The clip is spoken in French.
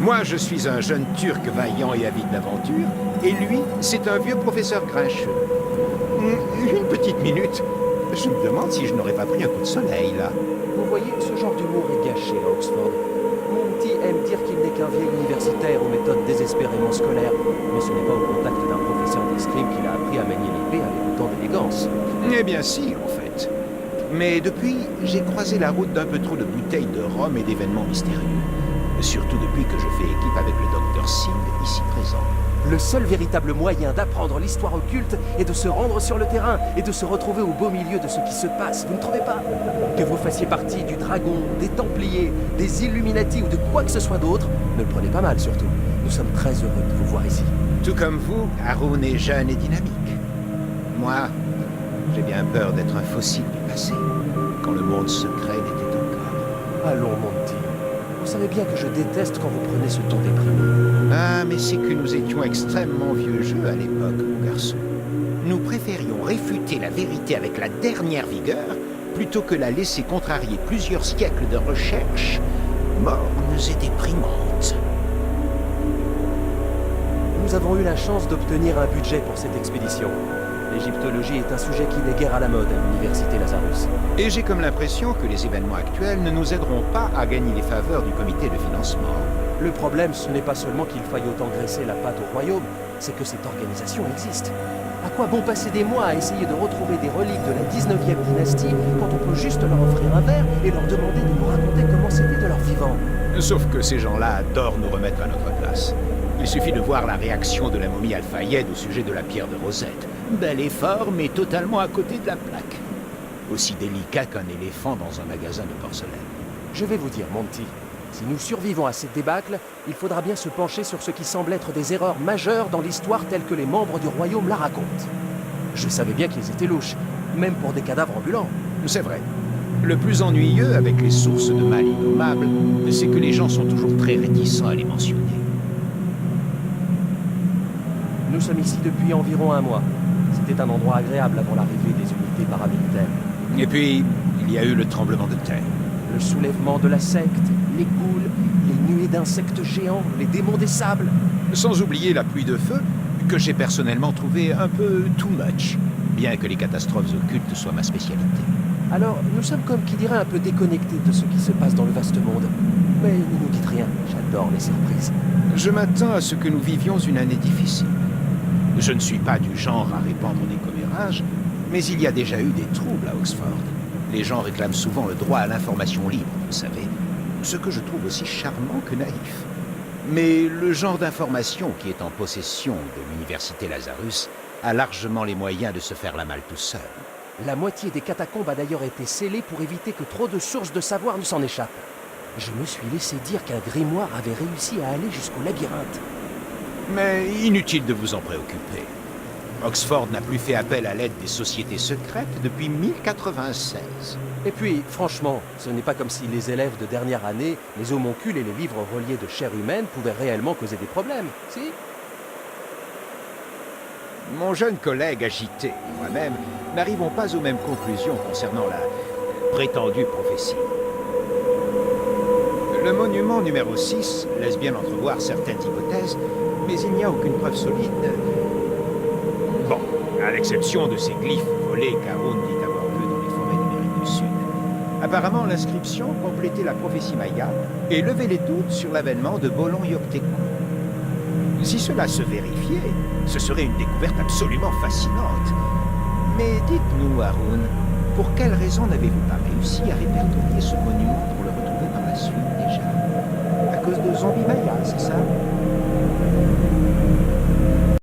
Moi, je suis un jeune Turc vaillant et avide d'aventure, et lui, c'est un vieux professeur grincheux. Une petite minute. Je me demande si je n'aurais pas pris un coup de soleil, là. Vous voyez, ce genre d'humour est gâché à Oxford. Monty aime dire qu'il n'est qu'un vieil universitaire aux méthodes désespérément scolaires, mais ce n'est pas au contact d'un professeur d'escrime qu'il a appris à manier l'épée avec autant d'élégance. Eh bien si, en fait. Mais depuis, j'ai croisé la route d'un peu trop de bouteilles de rhum et d'événements mystérieux. Surtout depuis que je fais équipe avec le docteur Singh, ici présent. Le seul véritable moyen d'apprendre l'histoire occulte est de se rendre sur le terrain et de se retrouver au beau milieu de ce qui se passe, vous ne trouvez pas? Que vous fassiez partie du Dragon, des Templiers, des Illuminati ou de quoi que ce soit d'autre, ne le prenez pas mal surtout. Nous sommes très heureux de vous voir ici. Tout comme vous, Haroun est jeune et dynamique. Moi, j'ai bien peur d'être un fossile du passé, quand le monde secret l'était encore. Allons, Monty. Vous savez bien que je déteste quand vous prenez ce ton déprimé. Ah, mais c'est que nous étions extrêmement vieux jeu à l'époque, mon garçon. Nous préférions réfuter la vérité avec la dernière vigueur, plutôt que la laisser contrarier plusieurs siècles de recherche, mornes et déprimantes. Nous avons eu la chance d'obtenir un budget pour cette expédition. L'égyptologie est un sujet qui n'est guère à la mode à l'université Lazarus. Et j'ai comme l'impression que les événements actuels ne nous aideront pas à gagner les faveurs du comité de financement. Le problème, ce n'est pas seulement qu'il faille autant graisser la patte au royaume, c'est que cette organisation existe. À quoi bon passer des mois à essayer de retrouver des reliques de la 19e dynastie quand on peut juste leur offrir un verre et leur demander de nous raconter comment c'était de leur vivant? Sauf que ces gens-là adorent nous remettre à notre place. Il suffit de voir la réaction de la momie Al-Fayed au sujet de la pierre de Rosette. Bel effort, mais totalement à côté de la plaque. Aussi délicat qu'un éléphant dans un magasin de porcelaine. Je vais vous dire, Monty, si nous survivons à cette débâcle, il faudra bien se pencher sur ce qui semble être des erreurs majeures dans l'histoire telle que les membres du royaume la racontent. Je savais bien qu'ils étaient louches, même pour des cadavres ambulants. C'est vrai. Le plus ennuyeux avec les sources de mal innommables, c'est que les gens sont toujours très réticents à les mentionner. Nous sommes ici depuis environ un mois. C'était un endroit agréable avant l'arrivée des unités paramilitaires. Et puis, il y a eu le tremblement de terre. Le soulèvement de la secte, les ghouls, les nuées d'insectes géants, les démons des sables. Sans oublier la pluie de feu, que j'ai personnellement trouvé un peu too much, bien que les catastrophes occultes soient ma spécialité. Alors, nous sommes comme qui dirait un peu déconnectés de ce qui se passe dans le vaste monde. Mais ne nous dites rien, j'adore les surprises. Je m'attends à ce que nous vivions une année difficile. Je ne suis pas du genre à répandre des commérages, mais il y a déjà eu des troubles à Oxford. Les gens réclament souvent le droit à l'information libre, vous savez, ce que je trouve aussi charmant que naïf. Mais le genre d'information qui est en possession de l'université Lazarus a largement les moyens de se faire la malle tout seul. La moitié des catacombes a d'ailleurs été scellée pour éviter que trop de sources de savoir ne s'en échappent. Je me suis laissé dire qu'un grimoire avait réussi à aller jusqu'au labyrinthe. Mais inutile de vous en préoccuper. Oxford n'a plus fait appel à l'aide des sociétés secrètes depuis 1096. Et puis, franchement, ce n'est pas comme si les élèves de dernière année, les homoncules et les livres reliés de chair humaine pouvaient réellement causer des problèmes, si? Mon jeune collègue agité et moi-même n'arrivons pas aux mêmes conclusions concernant la prétendue prophétie. Le monument numéro 6 laisse bien entrevoir certaines hypothèses, mais il n'y a aucune preuve solide. Bon, à l'exception de ces glyphes volés qu'Haroun dit avoir vus dans les forêts d'Amérique du Sud. Apparemment, l'inscription complétait la prophétie maya et levait les doutes sur l'avènement de Bolon Yocteco. Si cela se vérifiait, ce serait une découverte absolument fascinante. Mais dites-nous, Haroun, pour quelle raison n'avez-vous pas réussi à répertorier ce monument pour le retrouver par la suite déjà? À cause de zombies mayas, c'est ça?